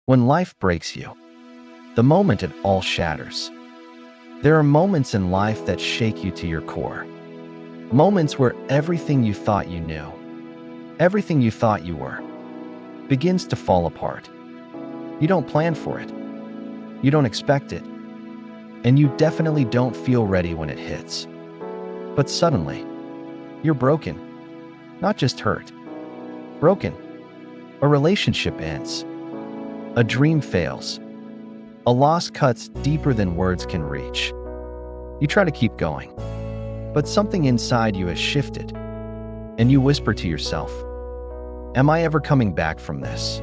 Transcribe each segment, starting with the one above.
When life breaks you, the moment it all shatters. There are moments in life that shake you to your core. Moments where everything you thought you knew, everything you thought you were, begins to fall apart. You don't plan for it. You don't expect it. And you definitely don't feel ready when it hits. But suddenly, you're broken. Not just hurt. Broken. A relationship ends. A dream fails. A loss cuts deeper than words can reach. You try to keep going, but something inside you has shifted, and you whisper to yourself, "Am I ever coming back from this?"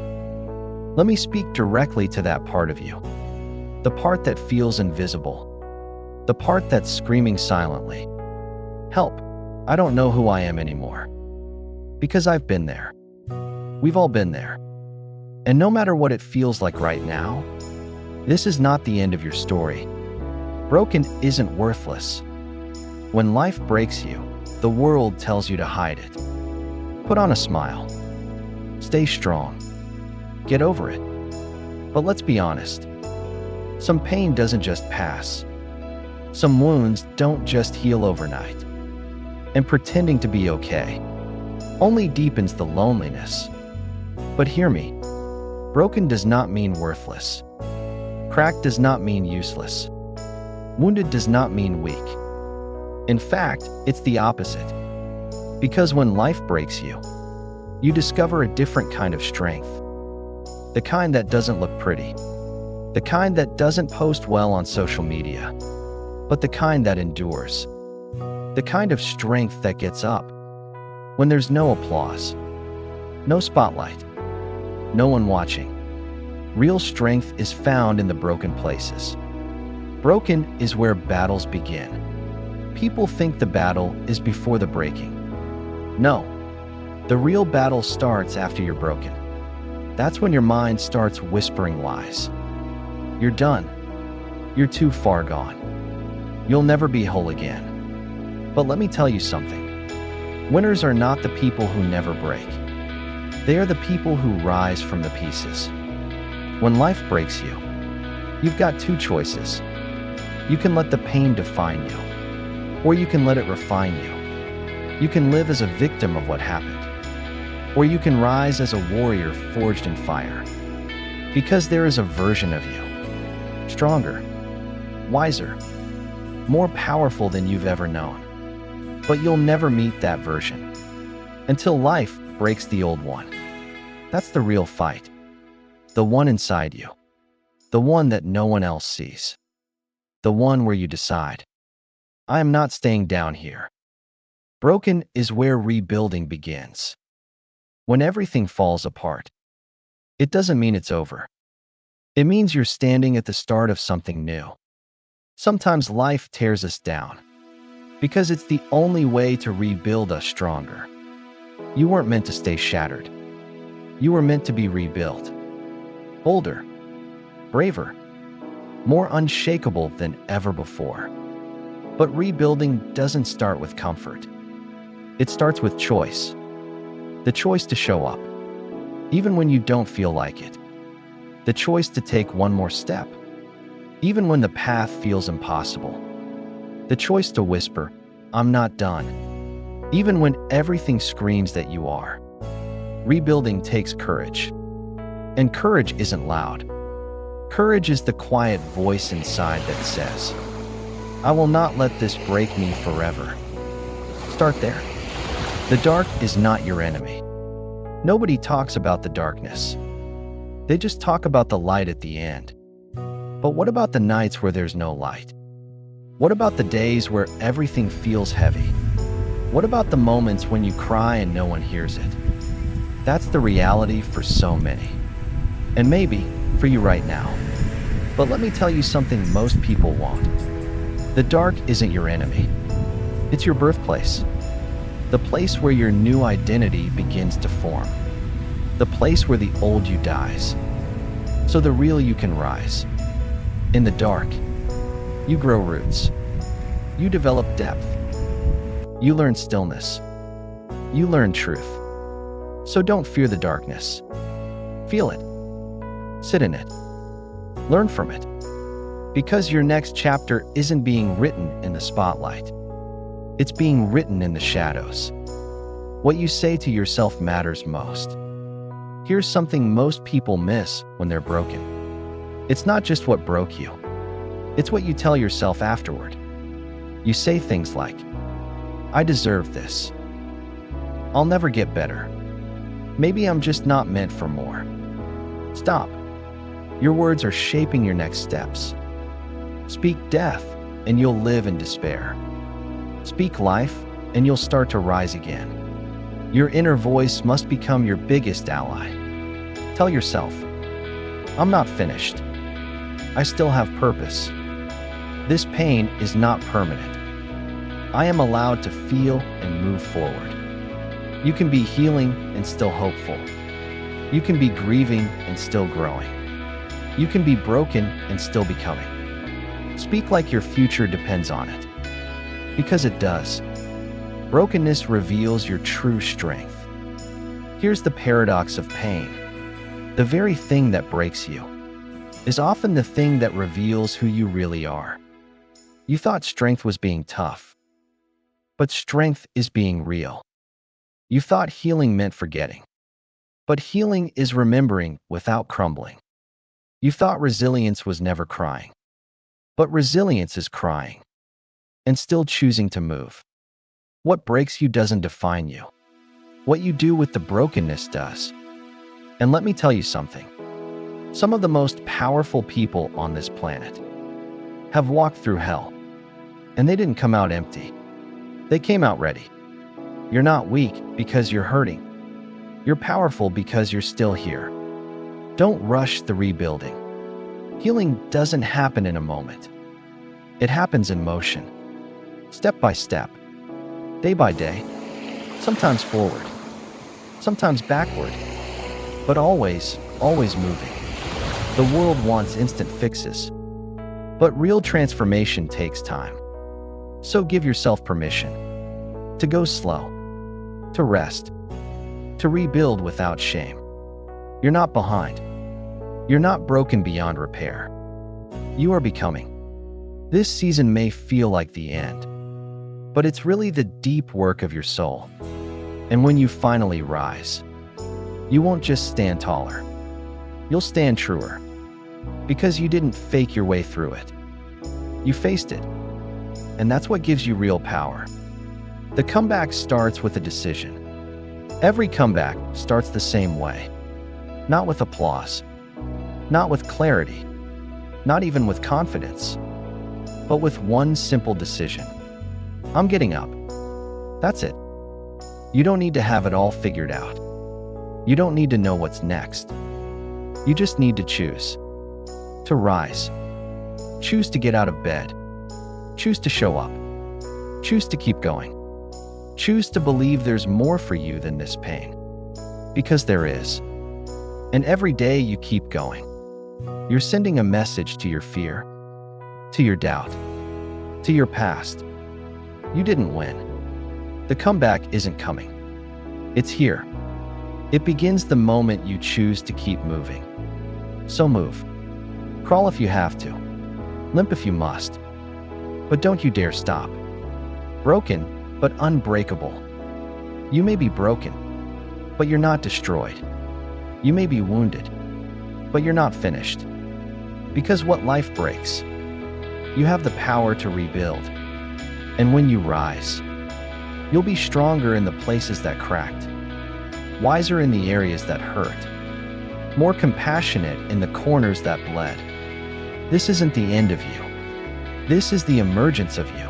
Let me speak directly to that part of you. The part that feels invisible. The part that's screaming silently. "Help, I don't know who I am anymore." Because I've been there. We've all been there. And no matter what it feels like right now, this is not the end of your story. Broken isn't worthless. When life breaks you, the world tells you to hide it. Put on a smile. Stay strong. Get over it. But let's be honest. Some pain doesn't just pass. Some wounds don't just heal overnight. And pretending to be okay only deepens the loneliness. But hear me. Broken does not mean worthless. Cracked does not mean useless. Wounded does not mean weak. In fact, it's the opposite. Because when life breaks you, you discover a different kind of strength. The kind that doesn't look pretty. The kind that doesn't post well on social media. But the kind that endures. The kind of strength that gets up when there's no applause, no spotlight, no one watching. Real strength is found in the broken places. Broken is where battles begin. People think the battle is before the breaking. No, the real battle starts after you're broken. That's when your mind starts whispering lies. You're done. You're too far gone. You'll never be whole again. But let me tell you something. Winners are not the people who never break. They are the people who rise from the pieces. When life breaks you, you've got two choices. You can let the pain define you, or you can let it refine you. You can live as a victim of what happened, or you can rise as a warrior forged in fire. Because there is a version of you, stronger, wiser, more powerful than you've ever known. But you'll never meet that version until life breaks the old one. That's the real fight. The one inside you. The one that no one else sees. The one where you decide, I am not staying down here. Broken is where rebuilding begins. When everything falls apart, it doesn't mean it's over. It means you're standing at the start of something new. Sometimes life tears us down because it's the only way to rebuild us stronger. You weren't meant to stay shattered. You were meant to be rebuilt. Bolder, braver, more unshakable than ever before. But rebuilding doesn't start with comfort. It starts with choice. The choice to show up, even when you don't feel like it. The choice to take one more step, even when the path feels impossible. The choice to whisper, I'm not done, even when everything screams that you are. Rebuilding takes courage. And courage isn't loud. Courage is the quiet voice inside that says, I will not let this break me forever. Start there. The dark is not your enemy. Nobody talks about the darkness. They just talk about the light at the end. But what about the nights where there's no light? What about the days where everything feels heavy? What about the moments when you cry and no one hears it? That's the reality for so many. And maybe for you right now. But let me tell you something most people won't. The dark isn't your enemy. It's your birthplace. The place where your new identity begins to form. The place where the old you dies. So the real you can rise. In the dark, you grow roots. You develop depth. You learn stillness. You learn truth. So don't fear the darkness. Feel it. Sit in it. Learn from it. Because your next chapter isn't being written in the spotlight. It's being written in the shadows. What you say to yourself matters most. Here's something most people miss when they're broken. It's not just what broke you. It's what you tell yourself afterward. You say things like, I deserve this. I'll never get better. Maybe I'm just not meant for more. Stop. Your words are shaping your next steps. Speak death, and you'll live in despair. Speak life, and you'll start to rise again. Your inner voice must become your biggest ally. Tell yourself, I'm not finished. I still have purpose. This pain is not permanent. I am allowed to feel and move forward. You can be healing and still hopeful. You can be grieving and still growing. You can be broken and still becoming. Speak like your future depends on it. Because it does. Brokenness reveals your true strength. Here's the paradox of pain. The very thing that breaks you is often the thing that reveals who you really are. You thought strength was being tough, but strength is being real. You thought healing meant forgetting, but healing is remembering without crumbling. You thought resilience was never crying, but resilience is crying and still choosing to move. What breaks you doesn't define you. What you do with the brokenness does. And let me tell you something. Some of the most powerful people on this planet have walked through hell, and they didn't come out empty. They came out ready. You're not weak because you're hurting. You're powerful because you're still here. Don't rush the rebuilding. Healing doesn't happen in a moment. It happens in motion, step by step, day by day, sometimes forward, sometimes backward, but always, always moving. The world wants instant fixes, but real transformation takes time. So give yourself permission to go slow, to rest, to rebuild without shame. You're not behind. You're not broken beyond repair. You are becoming. This season may feel like the end, but it's really the deep work of your soul. And when you finally rise, you won't just stand taller. You'll stand truer, because you didn't fake your way through it. You faced it, and that's what gives you real power. The comeback starts with a decision. Every comeback starts the same way. Not with applause, not with clarity, not even with confidence, but with one simple decision. I'm getting up. That's it. You don't need to have it all figured out. You don't need to know what's next. You just need to choose. To rise. Choose to get out of bed. Choose to show up. Choose to keep going. Choose to believe there's more for you than this pain. Because there is. And every day you keep going, you're sending a message to your fear, to your doubt, to your past. You didn't win. The comeback isn't coming. It's here. It begins the moment you choose to keep moving. So move. Crawl if you have to. Limp if you must. But don't you dare stop. Broken, but unbreakable. You may be broken, but you're not destroyed. You may be wounded, but you're not finished. Because what life breaks, you have the power to rebuild. And when you rise, you'll be stronger in the places that cracked, wiser in the areas that hurt, more compassionate in the corners that bled. This isn't the end of you. This is the emergence of you.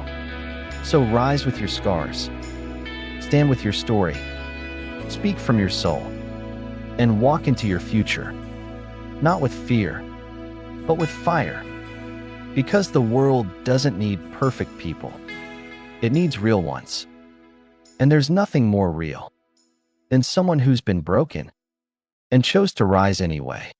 So rise with your scars. Stand with your story. Speak from your soul. And walk into your future. Not with fear, but with fire. Because the world doesn't need perfect people. It needs real ones. And there's nothing more real than someone who's been broken and chose to rise anyway.